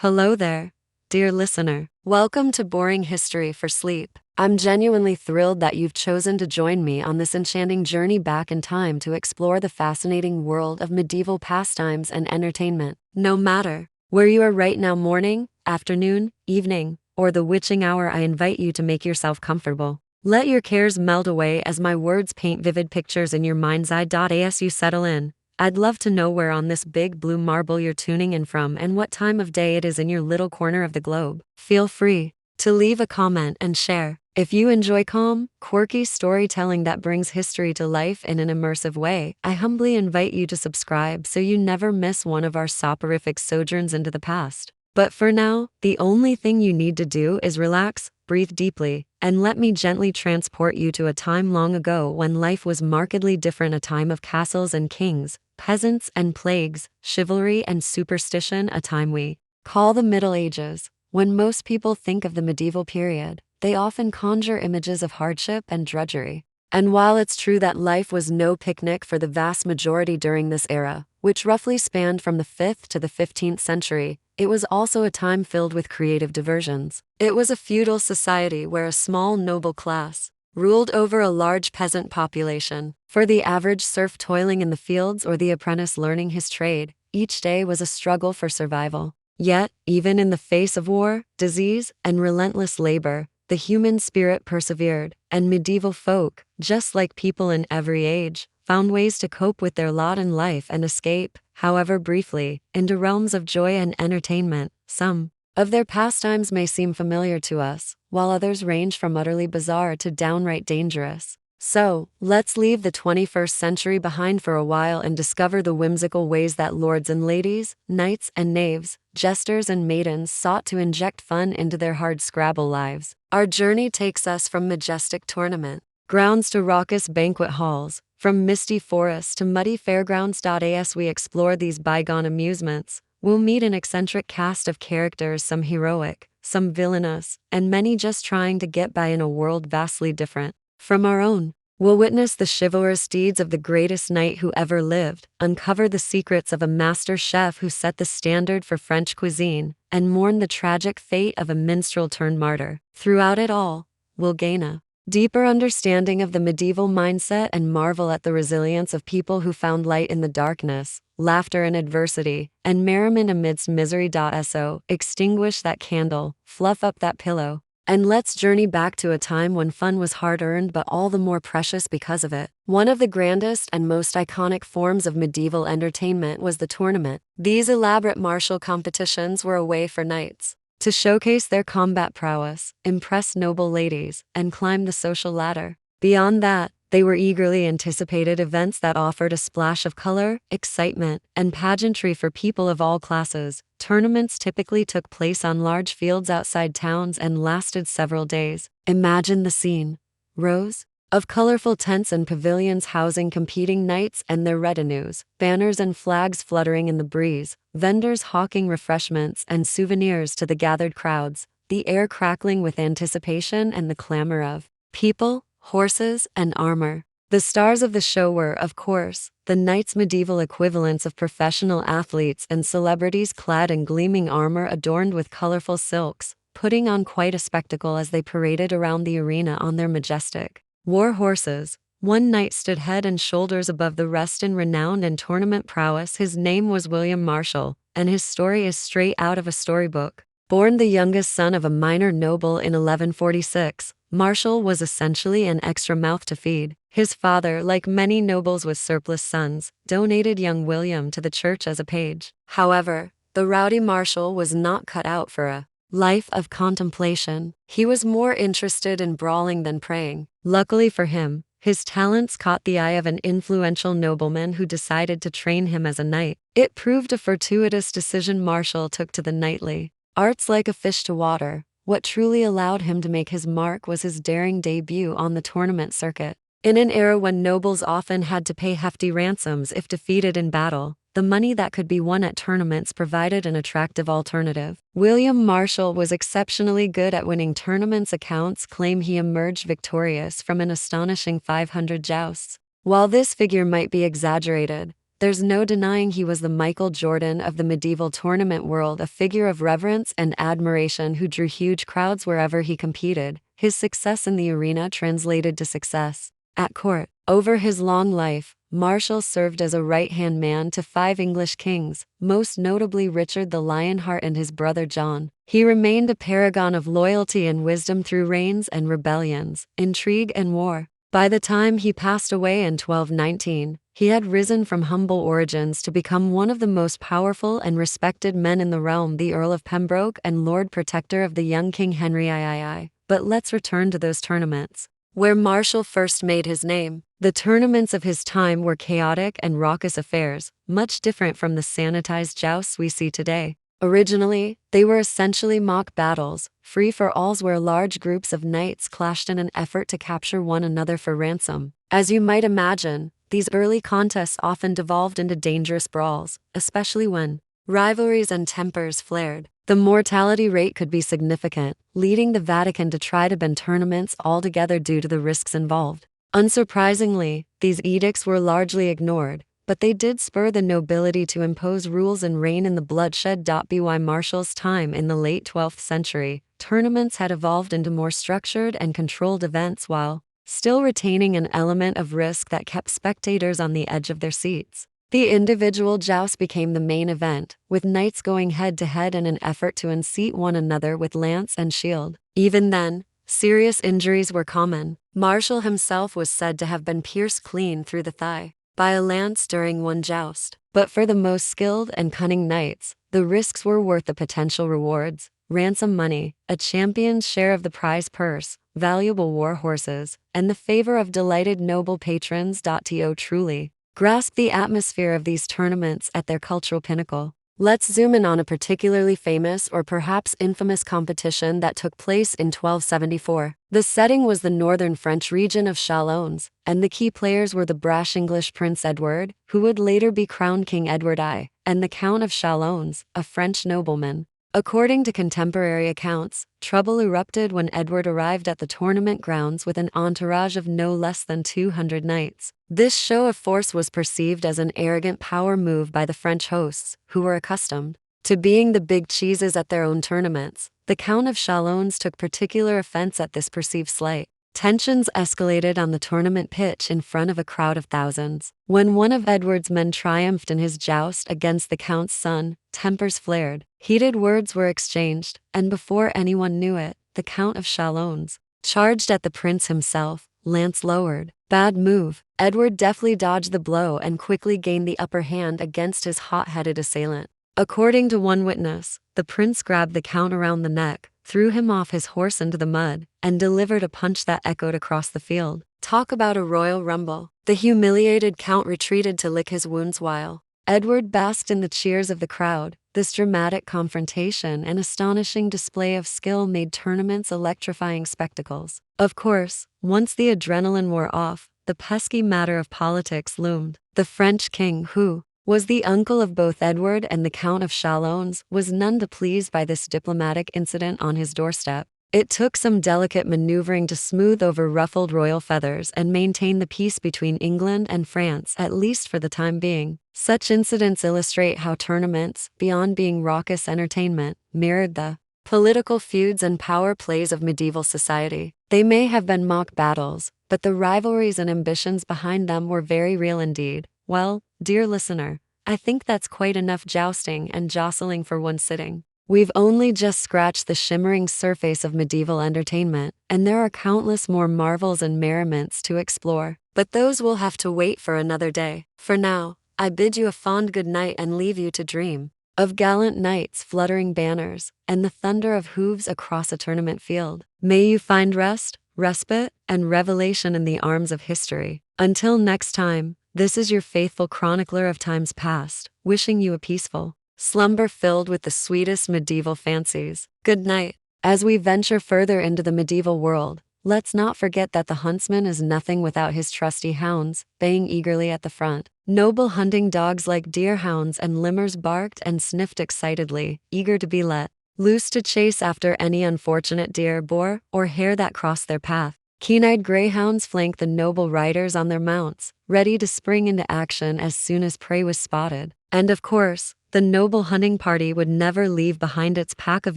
Hello there, dear listener. Welcome to Boring History for Sleep. I'm genuinely thrilled that you've chosen to join me on this enchanting journey back in time to explore the fascinating world of medieval pastimes and entertainment. No matter where you are right now, morning, afternoon, evening, or the witching hour, I invite you to make yourself comfortable. Let your cares melt away as my words paint vivid pictures in your mind's eye. As you settle in, I'd love to know where on this big blue marble you're tuning in from and what time of day it is in your little corner of the globe. Feel free to leave a comment and share. If you enjoy calm, quirky storytelling that brings history to life in an immersive way, I humbly invite you to subscribe so you never miss one of our soporific sojourns into the past. But for now, the only thing you need to do is relax, breathe deeply, and let me gently transport you to a time long ago when life was markedly different, a time of castles and kings, peasants and plagues, chivalry and superstition, a time we call the Middle Ages. When most people think of the medieval period, they often conjure images of hardship and drudgery. And while it's true that life was no picnic for the vast majority during this era, which roughly spanned from the 5th to the 15th century, it was also a time filled with creative diversions. It was a feudal society where a small noble class ruled over a large peasant population. For the average serf toiling in the fields or the apprentice learning his trade, each day was a struggle for survival. Yet, even in the face of war, disease, and relentless labor, the human spirit persevered, and medieval folk, just like people in every age, found ways to cope with their lot in life and escape, however briefly, into realms of joy and entertainment. Some of their pastimes may seem familiar to us, while others range from utterly bizarre to downright dangerous. So, let's leave the 21st century behind for a while and discover the whimsical ways that lords and ladies, knights and knaves, jesters and maidens sought to inject fun into their hard-scrabble lives. Our journey takes us from majestic tournament grounds to raucous banquet halls, from misty forests to muddy fairgrounds. As we explore these bygone amusements, we'll meet an eccentric cast of characters, some heroic, some villainous, and many just trying to get by in a world vastly different from our own. We'll witness the chivalrous deeds of the greatest knight who ever lived, uncover the secrets of a master chef who set the standard for French cuisine, and mourn the tragic fate of a minstrel turned martyr. Throughout it all, we'll gain a deeper understanding of the medieval mindset and marvel at the resilience of people who found light in the darkness, laughter in adversity, and merriment amidst misery. So, extinguish that candle, fluff up that pillow, and let's journey back to a time when fun was hard-earned but all the more precious because of it. One of the grandest and most iconic forms of medieval entertainment was the tournament. These elaborate martial competitions were a way for knights to showcase their combat prowess, impress noble ladies, and climb the social ladder. Beyond that, they were eagerly anticipated events that offered a splash of color, excitement, and pageantry for people of all classes. Tournaments typically took place on large fields outside towns and lasted several days. Imagine the scene. Rows of colorful tents and pavilions housing competing knights and their retinues, banners and flags fluttering in the breeze, vendors hawking refreshments and souvenirs to the gathered crowds, the air crackling with anticipation and the clamor of people, horses, and armor. The stars of the show were, of course, the knights' medieval equivalents of professional athletes and celebrities clad in gleaming armor adorned with colorful silks, putting on quite a spectacle as they paraded around the arena on their majestic war horses. One knight stood head and shoulders above the rest in renown and tournament prowess. His name was William Marshall, and his story is straight out of a storybook. Born the youngest son of a minor noble in 1146, Marshall was essentially an extra mouth to feed. His father, like many nobles with surplus sons, donated young William to the church as a page. However, the rowdy Marshall was not cut out for a life of contemplation. He was more interested in brawling than praying. Luckily for him, his talents caught the eye of an influential nobleman who decided to train him as a knight. It proved a fortuitous decision. Marshall took to the knightly arts like a fish to water. What truly allowed him to make his mark was his daring debut on the tournament circuit. In an era when nobles often had to pay hefty ransoms if defeated in battle, the money that could be won at tournaments provided an attractive alternative. William Marshall was exceptionally good at winning tournaments. Accounts claim he emerged victorious from an astonishing 500 jousts. While this figure might be exaggerated, there's no denying he was the Michael Jordan of the medieval tournament world, a figure of reverence and admiration who drew huge crowds wherever he competed. His success in the arena translated to success at court. Over his long life, Marshall served as a right-hand man to 5 English kings, most notably Richard the Lionheart and his brother John. He remained a paragon of loyalty and wisdom through reigns and rebellions, intrigue and war. By the time he passed away in 1219, he had risen from humble origins to become one of the most powerful and respected men in the realm, the Earl of Pembroke and Lord Protector of the young King Henry III. But let's return to those tournaments where Marshall first made his name. The tournaments of his time were chaotic and raucous affairs, much different from the sanitized jousts we see today. Originally, they were essentially mock battles, free-for-alls where large groups of knights clashed in an effort to capture one another for ransom. As you might imagine, these early contests often devolved into dangerous brawls, especially when rivalries and tempers flared. The mortality rate could be significant, leading the Vatican to try to ban tournaments altogether due to the risks involved. Unsurprisingly, these edicts were largely ignored, but they did spur the nobility to impose rules and rein in the bloodshed. By Marshall's time in the late 12th century, tournaments had evolved into more structured and controlled events while still retaining an element of risk that kept spectators on the edge of their seats. The individual joust became the main event, with knights going head-to-head in an effort to unseat one another with lance and shield. Even then, serious injuries were common. Marshall himself was said to have been pierced clean through the thigh by a lance during one joust. But for the most skilled and cunning knights, the risks were worth the potential rewards: ransom money, a champion's share of the prize purse, valuable war horses, and the favor of delighted noble patrons. To truly grasp the atmosphere of these tournaments at their cultural pinnacle, let's zoom in on a particularly famous or perhaps infamous competition that took place in 1274. The setting was the northern French region of Chalons, and the key players were the brash English Prince Edward, who would later be crowned King Edward I, and the Count of Chalons, a French nobleman. According to contemporary accounts, trouble erupted when Edward arrived at the tournament grounds with an entourage of no less than 200 knights. This show of force was perceived as an arrogant power move by the French hosts, who were accustomed to being the big cheeses at their own tournaments. The Count of Chalons took particular offense at this perceived slight. Tensions escalated on the tournament pitch in front of a crowd of thousands. When one of Edward's men triumphed in his joust against the Count's son, tempers flared. Heated words were exchanged, and before anyone knew it, the Count of Chalons charged at the prince himself, lance lowered. Bad move. Edward deftly dodged the blow and quickly gained the upper hand against his hot-headed assailant. According to one witness, the prince grabbed the Count around the neck, threw him off his horse into the mud, and delivered a punch that echoed across the field. Talk about a royal rumble. The humiliated Count retreated to lick his wounds while Edward basked in the cheers of the crowd. This dramatic confrontation and astonishing display of skill made tournaments electrifying spectacles. Of course, once the adrenaline wore off, the pesky matter of politics loomed. The French king, who was the uncle of both Edward and the Count of Chalons, was none too pleased by this diplomatic incident on his doorstep. It took some delicate maneuvering to smooth over ruffled royal feathers and maintain the peace between England and France, at least for the time being. Such incidents illustrate how tournaments, beyond being raucous entertainment, mirrored the political feuds and power plays of medieval society. They may have been mock battles, but the rivalries and ambitions behind them were very real indeed. Well, dear listener, I think that's quite enough jousting and jostling for one sitting. We've only just scratched the shimmering surface of medieval entertainment, and there are countless more marvels and merriments to explore. But those will have to wait for another day. For now, I bid you a fond good night and leave you to dream of gallant knights fluttering banners and the thunder of hooves across a tournament field. May you find rest, respite, and revelation in the arms of history. Until next time, this is your faithful chronicler of times past, wishing you a peaceful slumber filled with the sweetest medieval fancies. Good night. As we venture further into the medieval world, let's not forget that the huntsman is nothing without his trusty hounds, baying eagerly at the front. Noble hunting dogs like deerhounds and limers barked and sniffed excitedly, eager to be let loose to chase after any unfortunate deer, boar, or hare that crossed their path. Keen-eyed greyhounds flanked the noble riders on their mounts, ready to spring into action as soon as prey was spotted. And of course, the noble hunting party would never leave behind its pack of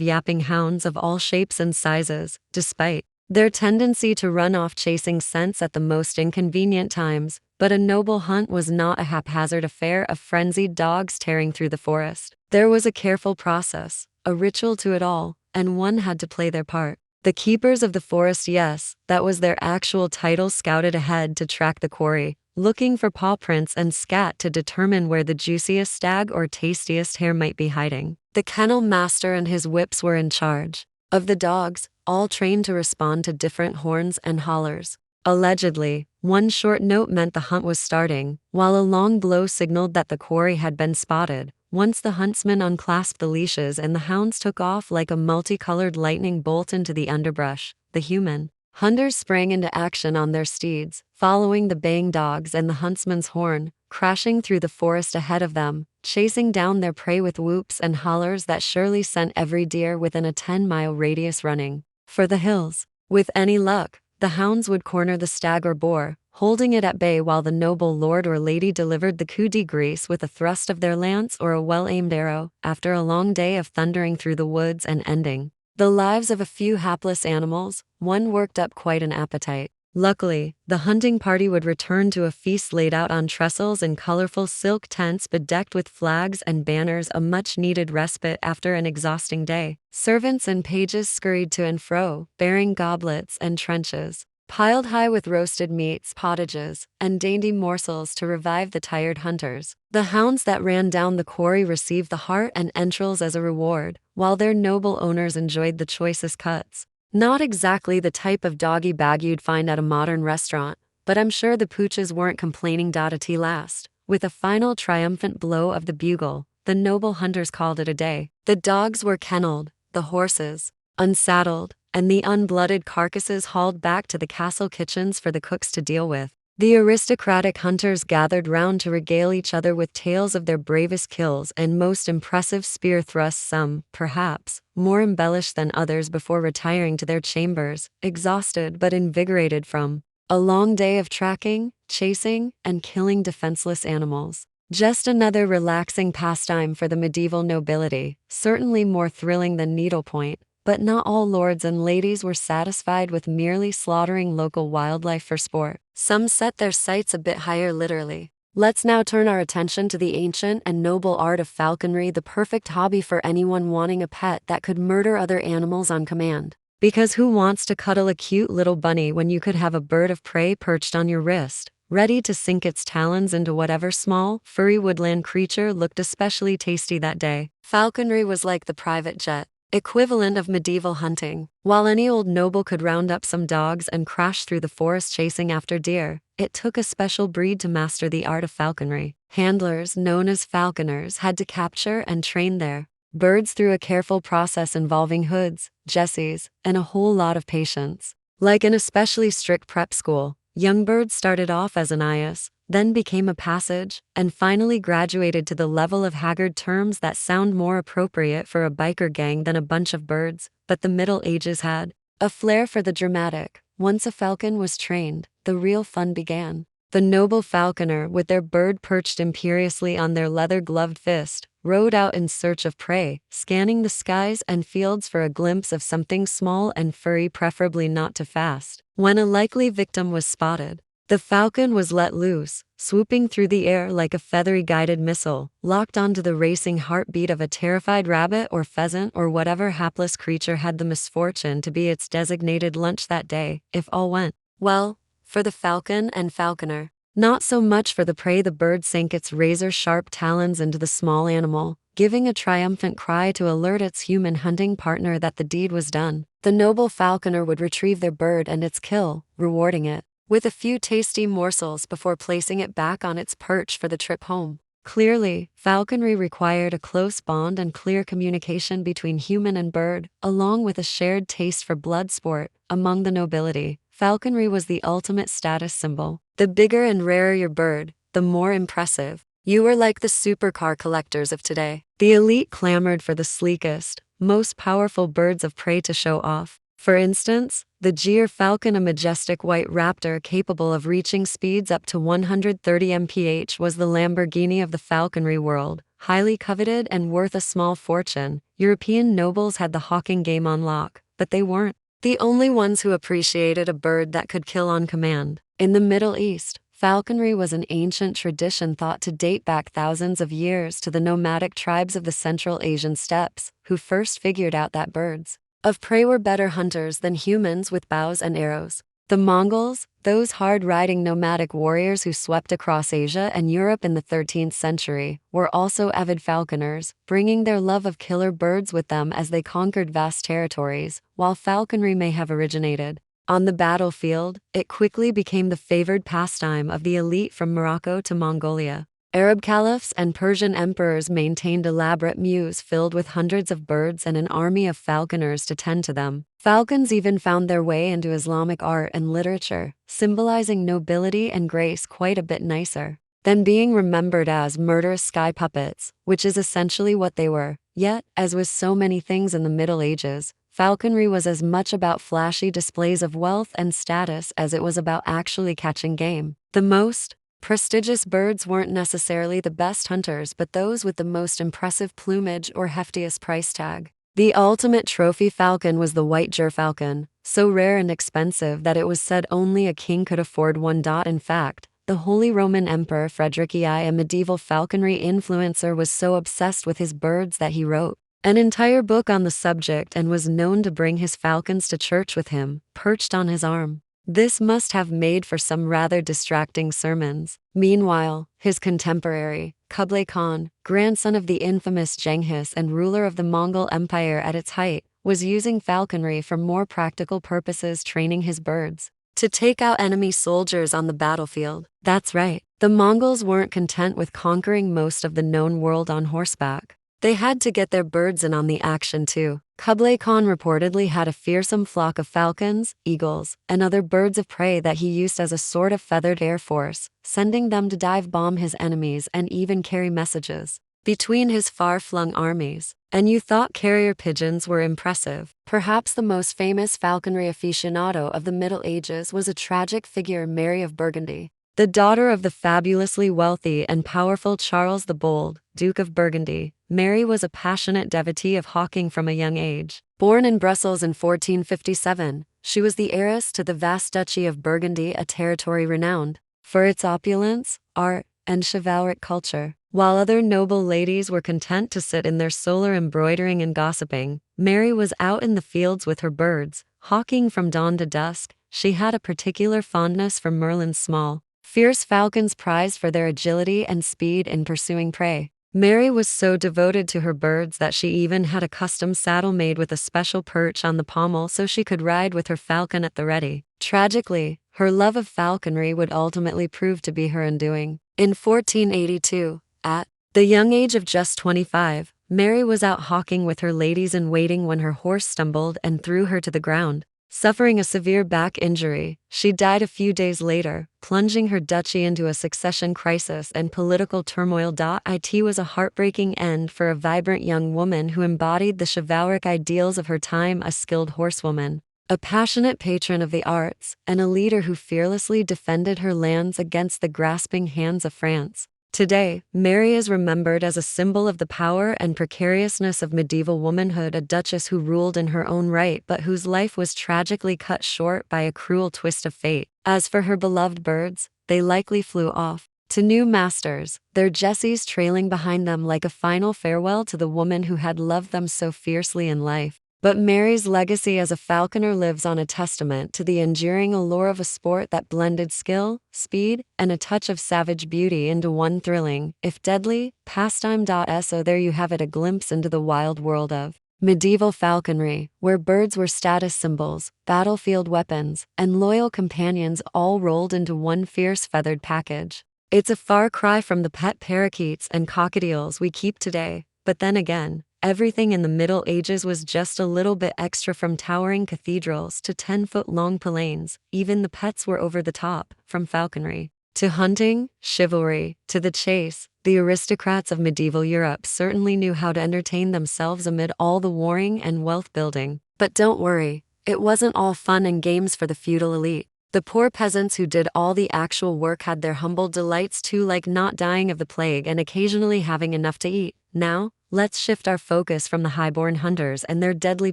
yapping hounds of all shapes and sizes, despite their tendency to run off chasing scents at the most inconvenient times. But a noble hunt was not a haphazard affair of frenzied dogs tearing through the forest. There was a careful process, a ritual to it all, and one had to play their part. The keepers of the forest, yes, that was their actual title, scouted ahead to track the quarry, looking for paw prints and scat to determine where the juiciest stag or tastiest hare might be hiding. The kennel master and his whips were in charge of the dogs, all trained to respond to different horns and hollers. Allegedly, one short note meant the hunt was starting, while a long blow signaled that the quarry had been spotted. Once the huntsmen unclasped the leashes and the hounds took off like a multicolored lightning bolt into the underbrush, the human hunters sprang into action on their steeds, following the baying dogs and the huntsman's horn, crashing through the forest ahead of them, chasing down their prey with whoops and hollers that surely sent every deer within a 10-mile radius running for the hills. With any luck, the hounds would corner the stag or boar, holding it at bay while the noble lord or lady delivered the coup de grace with a thrust of their lance or a well-aimed arrow, after a long day of thundering through the woods and ending the lives of a few hapless animals. One worked up quite an appetite. Luckily, the hunting party would return to a feast laid out on trestles in colorful silk tents bedecked with flags and banners, a much-needed respite after an exhausting day. Servants and pages scurried to and fro, bearing goblets and trenchers piled high with roasted meats, pottages, and dainty morsels to revive the tired hunters. The hounds that ran down the quarry received the heart and entrails as a reward, while their noble owners enjoyed the choicest cuts. Not exactly the type of doggy bag you'd find at a modern restaurant, but I'm sure the pooches weren't complaining. At last, with a final triumphant blow of the bugle, the noble hunters called it a day. The dogs were kennelled, the horses unsaddled, and the unblooded carcasses hauled back to the castle kitchens for the cooks to deal with. The aristocratic hunters gathered round to regale each other with tales of their bravest kills and most impressive spear thrusts, some, perhaps, more embellished than others, before retiring to their chambers, exhausted but invigorated from a long day of tracking, chasing, and killing defenseless animals. Just another relaxing pastime for the medieval nobility, certainly more thrilling than needlepoint. But not all lords and ladies were satisfied with merely slaughtering local wildlife for sport. Some set their sights a bit higher, literally. Let's now turn our attention to the ancient and noble art of falconry, the perfect hobby for anyone wanting a pet that could murder other animals on command. Because who wants to cuddle a cute little bunny when you could have a bird of prey perched on your wrist, ready to sink its talons into whatever small, furry woodland creature looked especially tasty that day? Falconry was like the private jet equivalent of medieval hunting. While any old noble could round up some dogs and crash through the forest chasing after deer, it took a special breed to master the art of falconry. Handlers, known as falconers, had to capture and train their birds through a careful process involving hoods, jesses, and a whole lot of patience. Like an especially strict prep school, young birds started off as an eyas, then became a passage, and finally graduated to the level of haggard terms that sound more appropriate for a biker gang than a bunch of birds. But the Middle Ages had a flair for the dramatic. Once a falcon was trained, the real fun began. The noble falconer, with their bird perched imperiously on their leather-gloved fist, rode out in search of prey, scanning the skies and fields for a glimpse of something small and furry, preferably not too fast. When a likely victim was spotted, the falcon was let loose, swooping through the air like a feathery guided missile, locked onto the racing heartbeat of a terrified rabbit or pheasant or whatever hapless creature had the misfortune to be its designated lunch that day. If all went well for the falcon and falconer, not so much for the prey. The bird sank its razor-sharp talons into the small animal, giving a triumphant cry to alert its human hunting partner that the deed was done. The noble falconer would retrieve their bird and its kill, rewarding it with a few tasty morsels before placing it back on its perch for the trip home. Clearly, falconry required a close bond and clear communication between human and bird, along with a shared taste for blood sport. Among the nobility, falconry was the ultimate status symbol. The bigger and rarer your bird, the more impressive. You were like the supercar collectors of today. The elite clamored for the sleekest, most powerful birds of prey to show off. For instance, The gyr falcon, a majestic white raptor capable of reaching speeds up to 130 mph, was the Lamborghini of the falconry world, highly coveted and worth a small fortune. European nobles had the hawking game on lock, but they weren't the only ones who appreciated a bird that could kill on command. In the Middle East, falconry was an ancient tradition thought to date back thousands of years to the nomadic tribes of the Central Asian steppes, who first figured out that birds of prey were better hunters than humans with bows and arrows. The Mongols, those hard-riding nomadic warriors who swept across Asia and Europe in the 13th century, were also avid falconers, bringing their love of killer birds with them as they conquered vast territories. While falconry may have originated on the battlefield, it quickly became the favored pastime of the elite from Morocco to Mongolia. Arab caliphs and Persian emperors maintained elaborate mews filled with hundreds of birds and an army of falconers to tend to them. Falcons even found their way into Islamic art and literature, symbolizing nobility and grace quite a bit nicer than being remembered as murderous sky puppets, which is essentially what they were. Yet, as with so many things in the Middle Ages, falconry was as much about flashy displays of wealth and status as it was about actually catching game. The most prestigious birds weren't necessarily the best hunters, but those with the most impressive plumage or heftiest price tag. The ultimate trophy falcon was the white gyrfalcon, so rare and expensive that it was said only a king could afford one. In fact, the Holy Roman Emperor Frederick I, a medieval falconry influencer, was so obsessed with his birds that he wrote an entire book on the subject and was known to bring his falcons to church with him, perched on his arm. This must have made for some rather distracting sermons. Meanwhile, his contemporary, Kublai Khan, grandson of the infamous Genghis and ruler of the Mongol Empire at its height, was using falconry for more practical purposes, training his birds to take out enemy soldiers on the battlefield. That's right, the Mongols weren't content with conquering most of the known world on horseback. They had to get their birds in on the action too. Kublai Khan reportedly had a fearsome flock of falcons, eagles, and other birds of prey that he used as a sort of feathered air force, sending them to dive bomb his enemies and even carry messages between his far-flung armies. And you thought carrier pigeons were impressive. Perhaps the most famous falconry aficionado of the Middle Ages was a tragic figure, Mary of Burgundy. The daughter of the fabulously wealthy and powerful Charles the Bold, Duke of Burgundy, Mary was a passionate devotee of hawking from a young age. Born in Brussels in 1457, she was the heiress to the vast Duchy of Burgundy, a territory renowned for its opulence, art, and chivalric culture. While other noble ladies were content to sit in their solar embroidering and gossiping, Mary was out in the fields with her birds, hawking from dawn to dusk. She had a particular fondness for Merlin's small, fierce falcons, prized for their agility and speed in pursuing prey. Mary was so devoted to her birds that she even had a custom saddle made with a special perch on the pommel so she could ride with her falcon at the ready. Tragically, her love of falconry would ultimately prove to be her undoing. In 1482, at the young age of just 25, Mary was out hawking with her ladies-in-waiting when her horse stumbled and threw her to the ground. Suffering a severe back injury, she died a few days later, plunging her duchy into a succession crisis and political turmoil. It was a heartbreaking end for a vibrant young woman who embodied the chivalric ideals of her time, a skilled horsewoman, a passionate patron of the arts, and a leader who fearlessly defended her lands against the grasping hands of France. Today, Mary is remembered as a symbol of the power and precariousness of medieval womanhood, a duchess who ruled in her own right but whose life was tragically cut short by a cruel twist of fate. As for her beloved birds, they likely flew off to new masters, their jesses trailing behind them like a final farewell to the woman who had loved them so fiercely in life. But Mary's legacy as a falconer lives on, a testament to the enduring allure of a sport that blended skill, speed, and a touch of savage beauty into one thrilling, if deadly, pastime. So there you have it, a glimpse into the wild world of medieval falconry, where birds were status symbols, battlefield weapons, and loyal companions all rolled into one fierce feathered package. It's a far cry from the pet parakeets and cockatiels we keep today, but then again, everything in the Middle Ages was just a little bit extra, from towering cathedrals to 10-foot-long palanes. Even the pets were over the top, from falconry to hunting, chivalry, to the chase. The aristocrats of medieval Europe certainly knew how to entertain themselves amid all the warring and wealth building. But don't worry, It wasn't all fun and games for the feudal elite. The poor peasants who did all the actual work had their humble delights too, like not dying of the plague and occasionally having enough to eat. Now, let's shift our focus from the highborn hunters and their deadly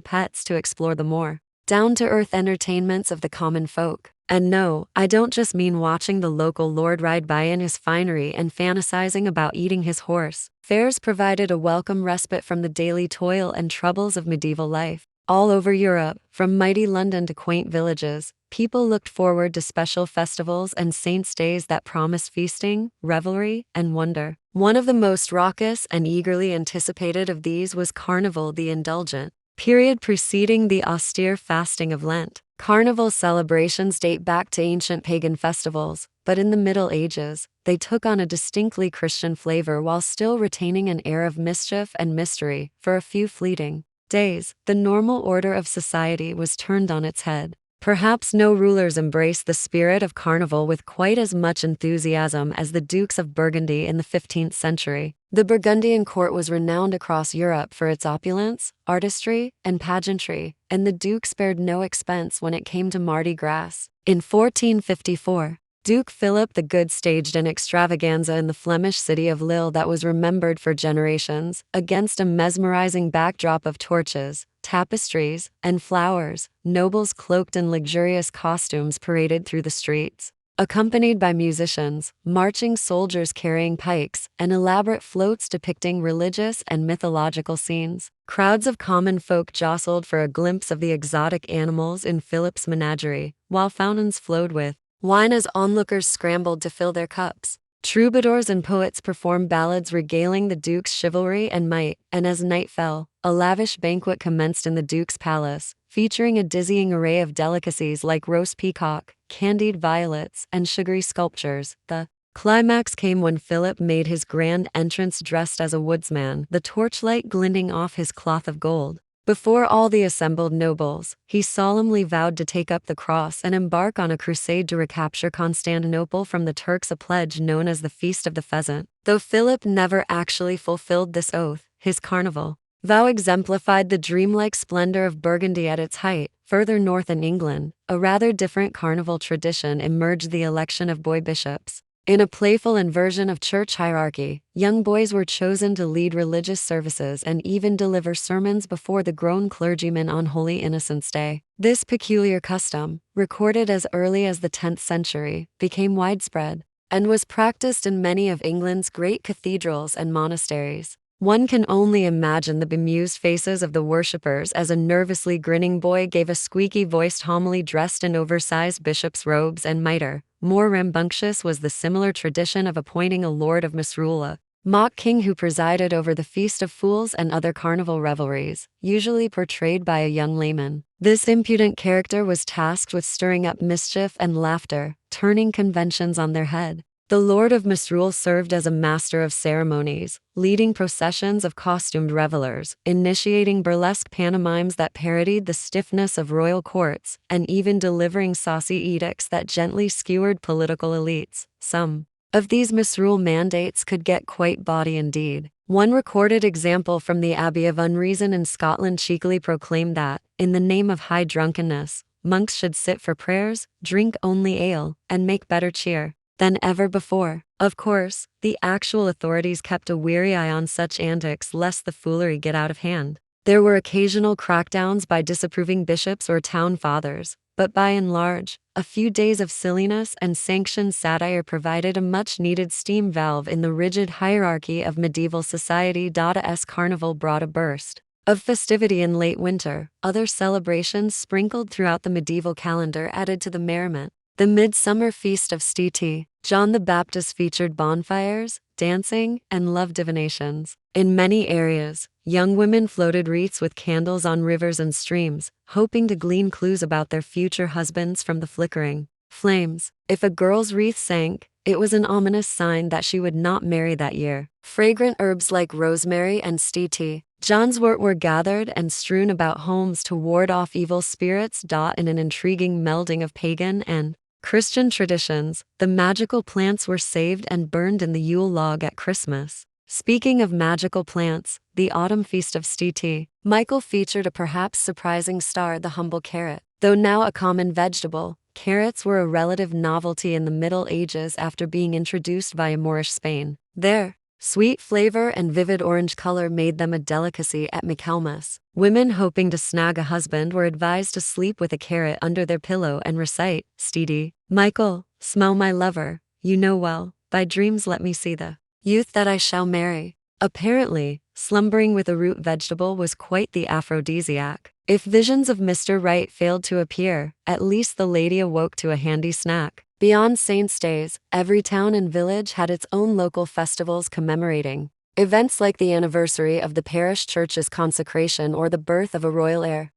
pets to explore the more down-to-earth entertainments of the common folk. And no, I don't just mean watching the local lord ride by in his finery and fantasizing about eating his horse. Fairs provided a welcome respite from the daily toil and troubles of medieval life. All over Europe, from mighty London to quaint villages, people looked forward to special festivals and saints' days that promised feasting, revelry, and wonder. One of the most raucous and eagerly anticipated of these was Carnival the Indulgent, period preceding the austere fasting of Lent. Carnival celebrations date back to ancient pagan festivals, but in the Middle Ages, they took on a distinctly Christian flavor while still retaining an air of mischief and mystery. For a few fleeting days, the normal order of society was turned on its head. Perhaps no rulers embraced the spirit of carnival with quite as much enthusiasm as the Dukes of Burgundy in the 15th century. The Burgundian court was renowned across Europe for its opulence, artistry, and pageantry, and the Duke spared no expense when it came to Mardi Gras. In 1454, Duke Philip the Good staged an extravaganza in the Flemish city of Lille that was remembered for generations. Against a mesmerizing backdrop of torches, tapestries, and flowers, nobles cloaked in luxurious costumes paraded through the streets, accompanied by musicians, marching soldiers carrying pikes, and elaborate floats depicting religious and mythological scenes. Crowds of common folk jostled for a glimpse of the exotic animals in Philip's menagerie, while fountains flowed with wine as onlookers scrambled to fill their cups. Troubadours and poets performed ballads regaling the Duke's chivalry and might, and as night fell, a lavish banquet commenced in the Duke's palace, featuring a dizzying array of delicacies like roast peacock, candied violets, and sugary sculptures. The climax came when Philip made his grand entrance dressed as a woodsman, the torchlight glinting off his cloth of gold. Before all the assembled nobles, he solemnly vowed to take up the cross and embark on a crusade to recapture Constantinople from the Turks, a pledge known as the Feast of the Pheasant. Though Philip never actually fulfilled this oath, his carnival vow exemplified the dreamlike splendor of Burgundy at its height. Further north in England, a rather different carnival tradition emerged: the election of boy bishops. In a playful inversion of church hierarchy, young boys were chosen to lead religious services and even deliver sermons before the grown clergymen on Holy Innocents' Day. This peculiar custom, recorded as early as the 10th century, became widespread and was practiced in many of England's great cathedrals and monasteries. One can only imagine the bemused faces of the worshippers as a nervously grinning boy gave a squeaky-voiced homily dressed in oversized bishop's robes and mitre. More rambunctious was the similar tradition of appointing a lord of misrule, a mock king who presided over the Feast of Fools and other carnival revelries, usually portrayed by a young layman. This impudent character was tasked with stirring up mischief and laughter, turning conventions on their head. The Lord of Misrule served as a master of ceremonies, leading processions of costumed revelers, initiating burlesque pantomimes that parodied the stiffness of royal courts, and even delivering saucy edicts that gently skewered political elites. Some of these misrule mandates could get quite bawdy indeed. One recorded example from the Abbey of Unreason in Scotland cheekily proclaimed that, in the name of high drunkenness, monks should sit for prayers, drink only ale, and make better cheer than ever before. Of course, the actual authorities kept a weary eye on such antics lest the foolery get out of hand. There were occasional crackdowns by disapproving bishops or town fathers, but by and large, a few days of silliness and sanctioned satire provided a much-needed steam valve in the rigid hierarchy of medieval society. As Carnival brought a burst of festivity in late winter, other celebrations sprinkled throughout the medieval calendar added to the merriment. The Midsummer Feast of St. John the Baptist featured bonfires, dancing, and love divinations. In many areas, young women floated wreaths with candles on rivers and streams, hoping to glean clues about their future husbands from the flickering flames. If a girl's wreath sank, it was an ominous sign that she would not marry that year. Fragrant herbs like rosemary and St. John's wort were gathered and strewn about homes to ward off evil spirits. In an intriguing melding of pagan and Christian traditions, the magical plants were saved and burned in the Yule log at Christmas. Speaking of magical plants, the autumn feast of St. Michael featured a perhaps surprising star, the humble carrot. Though now a common vegetable, carrots were a relative novelty in the Middle Ages after being introduced via Moorish Spain. Their sweet flavor and vivid orange color made them a delicacy at Michaelmas. Women hoping to snag a husband were advised to sleep with a carrot under their pillow and recite, St. Michael, smell my lover, you know well, by dreams let me see the youth that I shall marry. Apparently, slumbering with a root vegetable was quite the aphrodisiac. If visions of Mr. Right failed to appear, at least the lady awoke to a handy snack. Beyond saints' days, every town and village had its own local festivals commemorating events like the anniversary of the parish church's consecration or the birth of a royal heir.